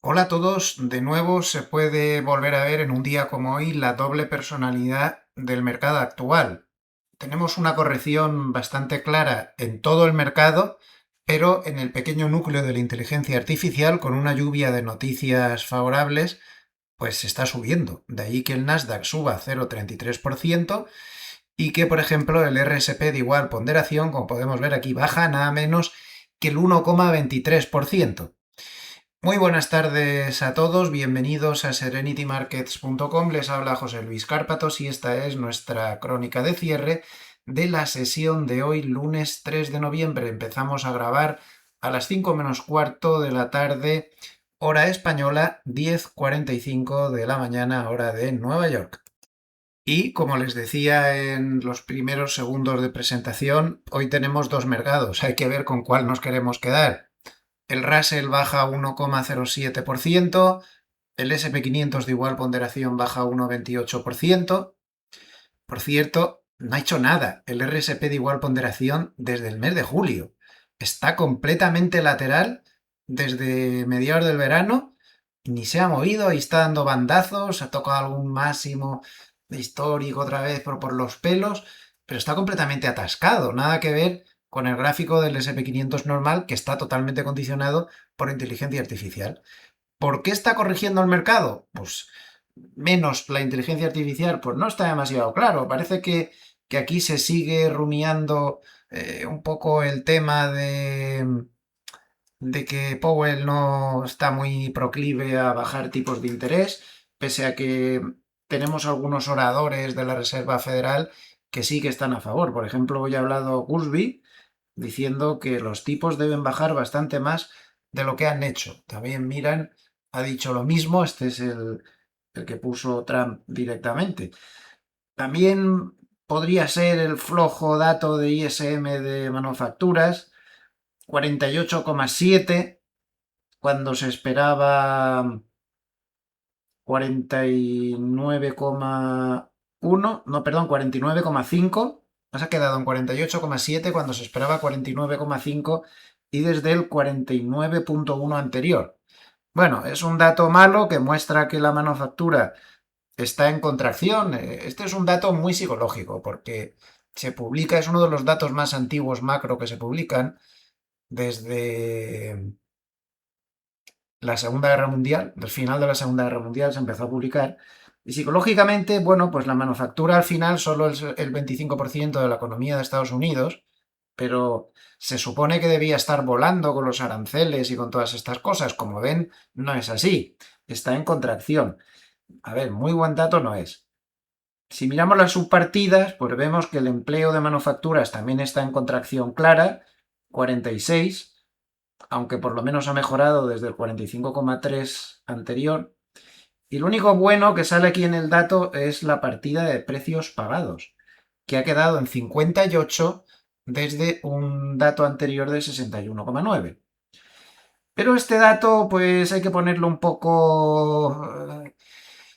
Hola a todos, de nuevo se puede volver a ver en un día como hoy la doble personalidad del mercado actual. Tenemos una corrección bastante clara en todo el mercado, pero en el pequeño núcleo de la inteligencia artificial, con una lluvia de noticias favorables, pues se está subiendo. De ahí que el Nasdaq suba 0,33% y que, por ejemplo, el RSP de igual ponderación, como podemos ver aquí, baja nada menos que el 1,23%. Muy buenas tardes a todos, bienvenidos a serenitymarkets.com. Les habla José Luis Cárpatos y esta es nuestra crónica de cierre de la sesión de hoy, lunes 3 de noviembre. Empezamos a grabar a las 5 menos cuarto de la tarde, hora española, 10:45 de la mañana, hora de Nueva York. Y como les decía en los primeros segundos de presentación, hoy tenemos dos mercados, hay que ver con cuál nos queremos quedar. El Russell baja 1,07%, el SP 500 de igual ponderación baja 1,28%. Por cierto, no ha hecho nada el RSP de igual ponderación desde el mes de julio. Está completamente lateral desde mediados del verano, ni se ha movido y está dando bandazos, ha tocado algún máximo histórico otra vez por los pelos, pero está completamente atascado, nada que ver con el gráfico del SP 500 normal, que está totalmente condicionado por inteligencia artificial. ¿Por qué está corrigiendo el mercado? Pues menos la inteligencia artificial, pues no está demasiado claro. Parece que aquí se sigue rumiando un poco el tema de que Powell no está muy proclive a bajar tipos de interés, pese a que tenemos algunos oradores de la Reserva Federal que sí que están a favor. Por ejemplo, hoy ha hablado Goolsbee diciendo que los tipos deben bajar bastante más de lo que han hecho. También Miran ha dicho lo mismo, este es el que puso Trump directamente. También podría ser el flojo dato de ISM de manufacturas, 48,7, cuando se esperaba 49,1, no, perdón, 49,5. Nos ha quedado en 48,7 cuando se esperaba 49,5 y desde el 49,1 anterior. Bueno, es un dato malo que muestra que la manufactura está en contracción. Este es un dato muy psicológico porque se publica, es uno de los datos más antiguos macro que se publican desde la Segunda Guerra Mundial, del final de la Segunda Guerra Mundial se empezó a publicar. Y psicológicamente, bueno, pues la manufactura al final solo es el 25% de la economía de Estados Unidos, pero se supone que debía estar volando con los aranceles y con todas estas cosas. Como ven, no es así. Está en contracción. A ver, muy buen dato no es. Si miramos las subpartidas, pues vemos que el empleo de manufacturas también está en contracción clara, 46, aunque por lo menos ha mejorado desde el 45,3 anterior. Y lo único bueno que sale aquí en el dato es la partida de precios pagados, que ha quedado en 58 desde un dato anterior de 61,9. Pero este dato, pues hay que ponerlo un poco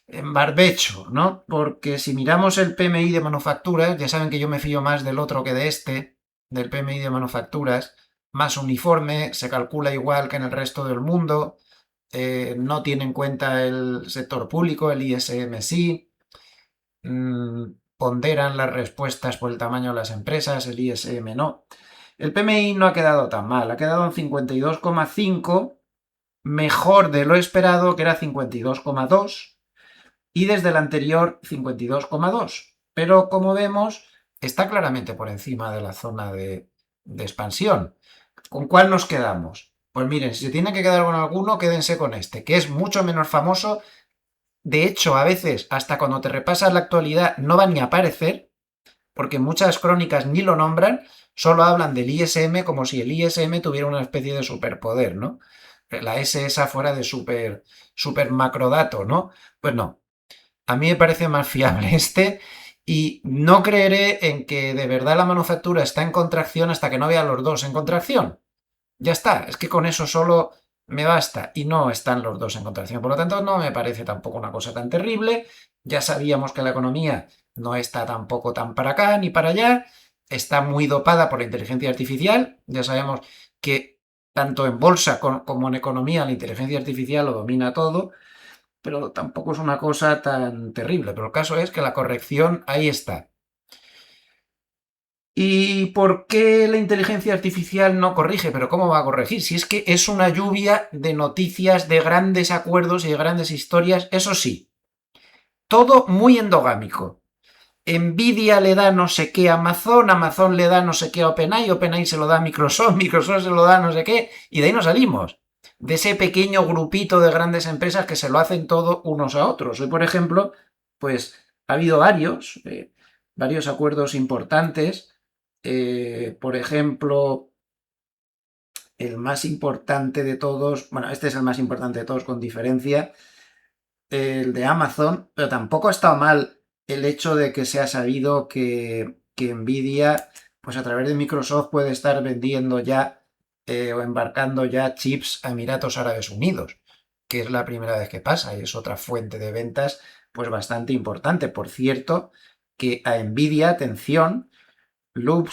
en barbecho, ¿no? Porque si miramos el PMI de manufacturas, ya saben que yo me fío más del otro que de este, del PMI de manufacturas, más uniforme, se calcula igual que en el resto del mundo, no tiene en cuenta el sector público, el ISM sí, ponderan las respuestas por el tamaño de las empresas, el ISM no. El PMI no ha quedado tan mal, ha quedado en 52,5, mejor de lo esperado, que era 52,2, y desde el anterior 52,2. Pero como vemos, está claramente por encima de la zona de expansión. ¿Con cuál nos quedamos? Pues miren, si se tienen que quedar con alguno, quédense con este, que es mucho menos famoso. De hecho, a veces, hasta cuando te repasas la actualidad, no va ni a aparecer, porque muchas crónicas ni lo nombran, solo hablan del ISM como si el ISM tuviera una especie de superpoder, ¿no? La S esa fuera de super macrodato, ¿no? Pues no. A mí me parece más fiable este y no creeré en que de verdad la manufactura está en contracción hasta que no vea los dos en contracción. Ya está, es que con eso solo me basta y no están los dos en contracción. Por lo tanto, no me parece tampoco una cosa tan terrible. Ya sabíamos que la economía no está tampoco tan para acá ni para allá. Está muy dopada por la inteligencia artificial. Ya sabemos que tanto en bolsa como en economía, la inteligencia artificial lo domina todo, pero tampoco es una cosa tan terrible. Pero el caso es que la corrección ahí está. ¿Y por qué la inteligencia artificial no corrige? ¿Pero cómo va a corregir? Si es que es una lluvia de noticias, de grandes acuerdos y de grandes historias, eso sí, todo muy endogámico. Nvidia le da no sé qué a Amazon, Amazon le da no sé qué a OpenAI, OpenAI se lo da a Microsoft, Microsoft se lo da a no sé qué, y de ahí nos salimos. De ese pequeño grupito de grandes empresas que se lo hacen todo unos a otros. Hoy, por ejemplo, pues ha habido varios acuerdos importantes. Por ejemplo, el más importante de todos, bueno, este es el más importante de todos con diferencia, el de Amazon, pero tampoco ha estado mal el hecho de que se ha sabido que Nvidia, pues a través de Microsoft puede estar vendiendo ya o embarcando ya chips a Emiratos Árabes Unidos, que es la primera vez que pasa y es otra fuente de ventas pues bastante importante. Por cierto, que a Nvidia, atención, Loop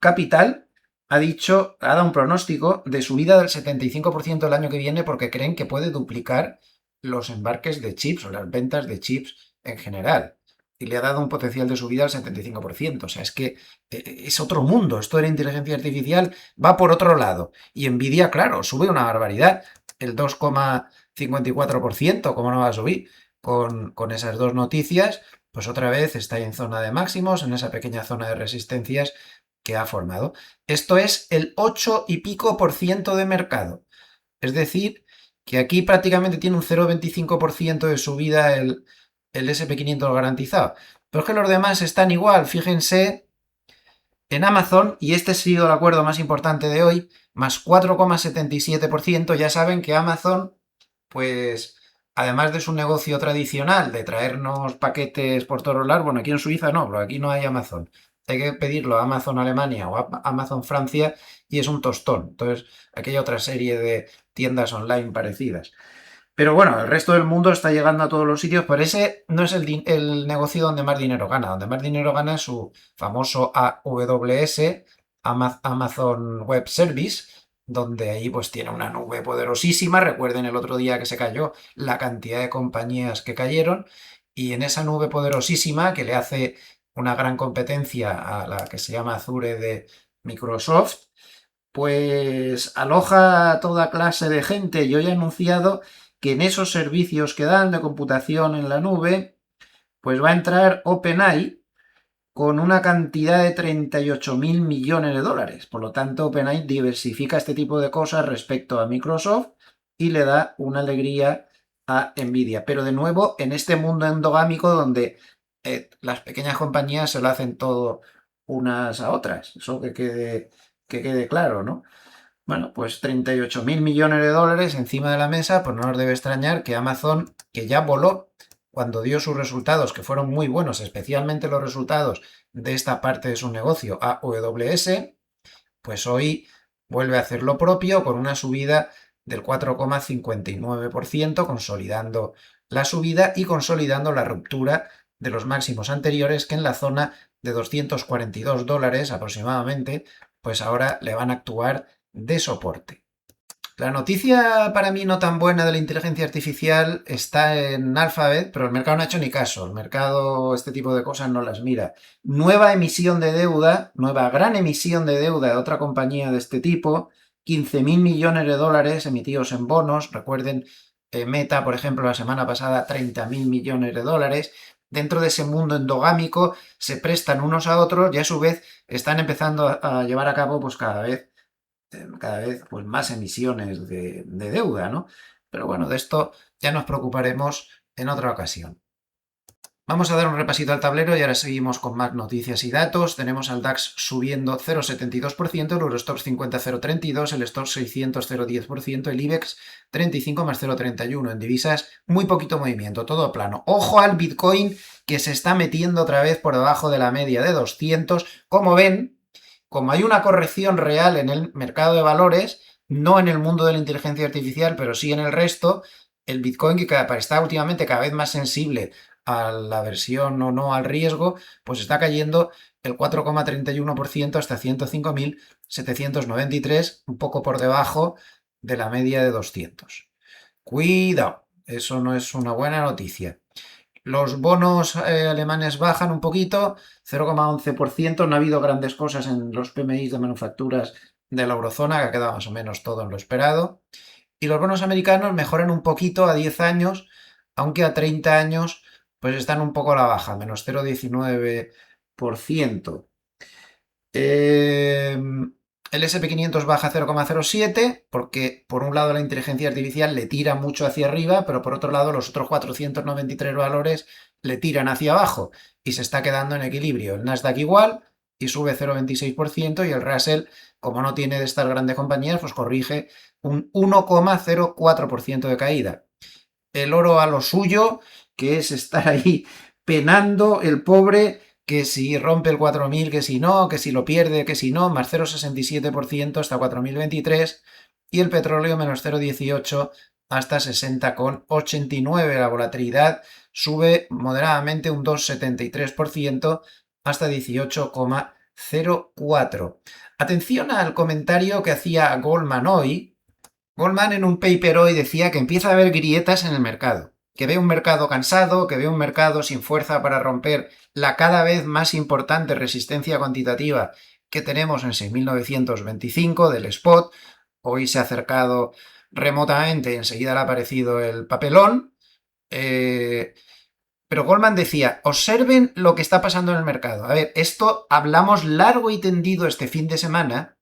Capital ha dado un pronóstico de subida del 75% el año que viene porque creen que puede duplicar los embarques de chips o las ventas de chips en general. Y le ha dado un potencial de subida al 75%. O sea, es que es otro mundo. Esto de la inteligencia artificial va por otro lado. Y Nvidia, claro, sube una barbaridad. El 2,54%, ¿cómo no va a subir? Con esas dos noticias, pues otra vez está ahí en zona de máximos, en esa pequeña zona de resistencias que ha formado. Esto es el 8 y pico por ciento de mercado. Es decir, que aquí prácticamente tiene un 0,25% de subida el SP500 garantizado. Pero es que los demás están igual. Fíjense en Amazon, y este ha sido el acuerdo más importante de hoy, más 4,77%. Ya saben que Amazon, pues, además de su negocio tradicional de traernos paquetes por todos lados, bueno, aquí en Suiza no, pero aquí no hay Amazon. Hay que pedirlo a Amazon Alemania o a Amazon Francia y es un tostón. Entonces, aquí hay otra serie de tiendas online parecidas. Pero bueno, el resto del mundo está llegando a todos los sitios, pero ese no es el negocio donde más dinero gana. Donde más dinero gana es su famoso AWS, Amazon Web Service, donde ahí pues tiene una nube poderosísima. Recuerden el otro día que se cayó la cantidad de compañías que cayeron, y en esa nube poderosísima que le hace una gran competencia a la que se llama Azure de Microsoft, pues aloja a toda clase de gente. Yo ya he anunciado que en esos servicios que dan de computación en la nube, pues va a entrar OpenAI con una cantidad de 38.000 millones de dólares. Por lo tanto, OpenAI diversifica este tipo de cosas respecto a Microsoft y le da una alegría a Nvidia. Pero de nuevo, en este mundo endogámico donde las pequeñas compañías se lo hacen todo unas a otras. Eso que quede claro, ¿no? Bueno, pues 38.000 millones de dólares encima de la mesa, pues no nos debe extrañar que Amazon, que ya voló cuando dio sus resultados, que fueron muy buenos, especialmente los resultados de esta parte de su negocio, AWS, pues hoy vuelve a hacer lo propio con una subida del 4,59%, consolidando la subida y consolidando la ruptura de los máximos anteriores, que en la zona de $242 aproximadamente, pues ahora le van a actuar de soporte. La noticia para mí no tan buena de la inteligencia artificial está en Alphabet, pero el mercado no ha hecho ni caso. El mercado este tipo de cosas no las mira. Nueva emisión de deuda, nueva gran emisión de deuda de otra compañía de este tipo, 15.000 millones de dólares emitidos en bonos. Recuerden, Meta, por ejemplo, la semana pasada 30.000 millones de dólares. Dentro de ese mundo endogámico se prestan unos a otros y a su vez están empezando a llevar a cabo pues cada vez pues, más emisiones de deuda, ¿no? Pero bueno, de esto ya nos preocuparemos en otra ocasión. Vamos a dar un repasito al tablero y ahora seguimos con más noticias y datos. Tenemos al DAX subiendo 0,72%, el Eurostoxx 50 0,32%, el Stoxx 600 0,10%, el IBEX 35 más 0,31%. En divisas, muy poquito movimiento, todo plano. Ojo al Bitcoin, que se está metiendo otra vez por debajo de la media de 200. Como ven, como hay una corrección real en el mercado de valores, no en el mundo de la inteligencia artificial, pero sí en el resto, el Bitcoin, que está últimamente cada vez más sensible a la versión o no al riesgo, pues está cayendo el 4,31% hasta 105.793, un poco por debajo de la media de 200. Cuidado, eso no es una buena noticia. Los bonos alemanes bajan un poquito, 0,11%. No ha habido grandes cosas en los PMI de manufacturas de la eurozona, que ha quedado más o menos todo en lo esperado. Y los bonos americanos mejoran un poquito a 10 años, aunque a 30 años pues están un poco a la baja, menos 0,19%. El SP500 baja 0,07 porque por un lado la inteligencia artificial le tira mucho hacia arriba, pero por otro lado los otros 493 valores le tiran hacia abajo y se está quedando en equilibrio. El Nasdaq igual y sube 0,26% y el Russell, como no tiene de estas grandes compañías, pues corrige un 1,04% de caída. El oro a lo suyo, que es estar ahí penando el pobre, que si rompe el 4.000, que si no, que si lo pierde, que si no, más 0,67% hasta 4.023 y el petróleo menos 0,18 hasta 60,89. La volatilidad sube moderadamente un 2,73% hasta 18,04. Atención al comentario que hacía Goldman hoy. Goldman en un paper hoy decía que empieza a haber grietas en el mercado, que ve un mercado cansado, que ve un mercado sin fuerza para romper la cada vez más importante resistencia cuantitativa que tenemos en 6.925 del spot. Hoy se ha acercado remotamente, enseguida le ha aparecido el papelón. Pero Goldman decía, observen lo que está pasando en el mercado. A ver, esto hablamos largo y tendido este fin de semana,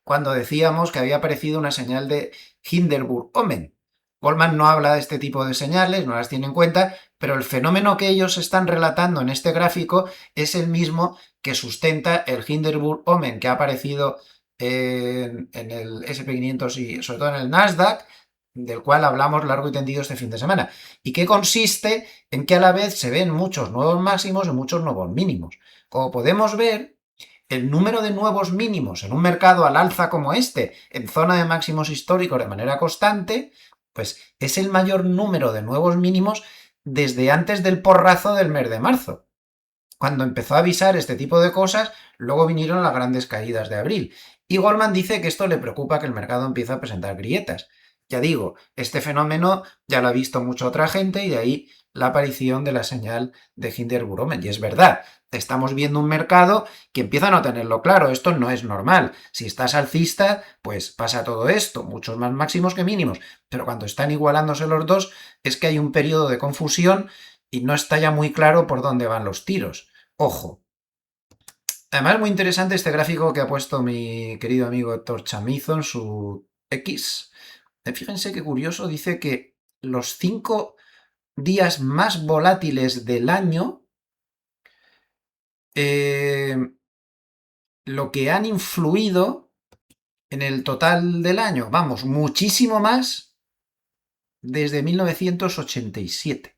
cuando decíamos que había aparecido una señal de Hindenburg-Omen. Goldman no habla de este tipo de señales, no las tiene en cuenta, pero el fenómeno que ellos están relatando en este gráfico es el mismo que sustenta el Hindenburg-Omen que ha aparecido en el SP500 y sobre todo en el Nasdaq, del cual hablamos largo y tendido este fin de semana, y que consiste en que a la vez se ven muchos nuevos máximos y muchos nuevos mínimos. Como podemos ver, el número de nuevos mínimos en un mercado al alza como este, en zona de máximos históricos de manera constante, pues es el mayor número de nuevos mínimos desde antes del porrazo del mes de marzo. Cuando empezó a avisar este tipo de cosas, luego vinieron las grandes caídas de abril. Y Goldman dice que esto le preocupa, que el mercado empieza a presentar grietas. Ya digo, este fenómeno ya lo ha visto mucha otra gente y de ahí la aparición de la señal de Hindenburg-Omen. Y es verdad, estamos viendo un mercado que empieza a no tenerlo claro. Esto no es normal. Si estás alcista, pues pasa todo esto, muchos más máximos que mínimos. Pero cuando están igualándose los dos, es que hay un periodo de confusión y no está ya muy claro por dónde van los tiros. Ojo. Además, muy interesante este gráfico que ha puesto mi querido amigo Héctor Chamizo en su X. Fíjense qué curioso, dice que los 5 días más volátiles del año, lo que han influido en el total del año, vamos, muchísimo más desde 1987.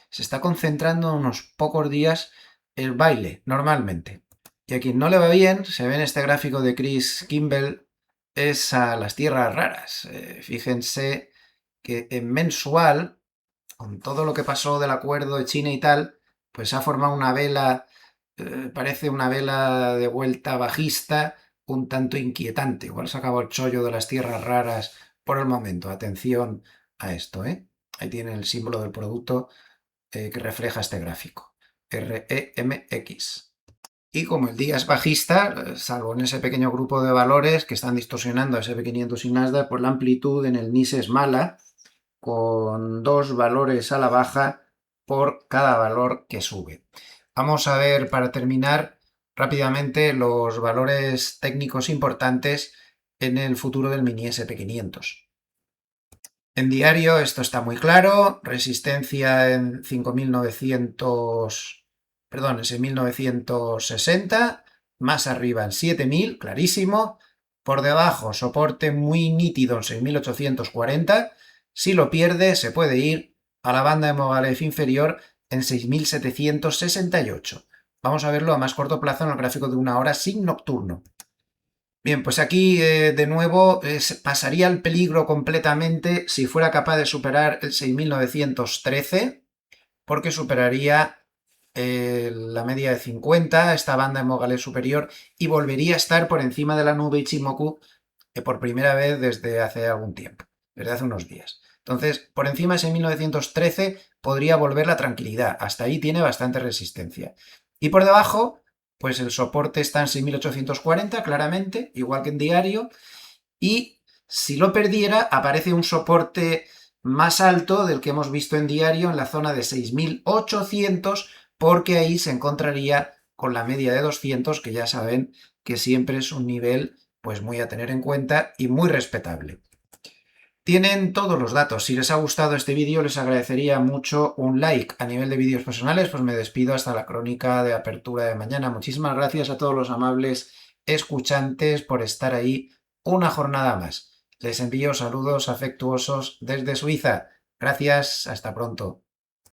Se está concentrando en unos pocos días el baile, normalmente. Y a quien no le va bien, se ve en este gráfico de Chris Kimball, es a las tierras raras. Fíjense que en mensual, con todo lo que pasó del acuerdo de China y tal, pues ha formado una vela, parece una vela de vuelta bajista, un tanto inquietante. Igual se acabó el chollo de las tierras raras por el momento. Atención a esto, ¿eh? Ahí tiene el símbolo del producto que refleja este gráfico. REMX. Y como el día es bajista, salvo en ese pequeño grupo de valores que están distorsionando a SP500 y Nasdaq, pues la amplitud en el NIS es mala, con 2 valores a la baja por cada valor que sube. Vamos a ver, para terminar, rápidamente los valores técnicos importantes en el futuro del mini SP500. En diario esto está muy claro, resistencia en 5.900, perdón, en 6.960, más arriba en 7.000, clarísimo, por debajo soporte muy nítido en 6.840, si lo pierde se puede ir a la banda de Mogarev inferior en 6.768. Vamos a verlo a más corto plazo en el gráfico de una hora sin nocturno. Bien, pues aquí de nuevo pasaría el peligro completamente si fuera capaz de superar el 6.913, porque superaría la media de 50, esta banda en Mogales superior, y volvería a estar por encima de la nube Ichimoku por primera vez desde hace algún tiempo, desde hace unos días. Entonces, por encima de ese 1913 podría volver la tranquilidad. Hasta ahí tiene bastante resistencia. Y por debajo, pues el soporte está en 6.840, claramente, igual que en diario. Y si lo perdiera, aparece un soporte más alto del que hemos visto en diario en la zona de 6.800, porque ahí se encontraría con la media de 200, que ya saben que siempre es un nivel pues muy a tener en cuenta y muy respetable. Tienen todos los datos. Si les ha gustado este vídeo, les agradecería mucho un like. A nivel de vídeos personales, pues me despido hasta la crónica de apertura de mañana. Muchísimas gracias a todos los amables escuchantes por estar ahí una jornada más. Les envío saludos afectuosos desde Suiza. Gracias, hasta pronto.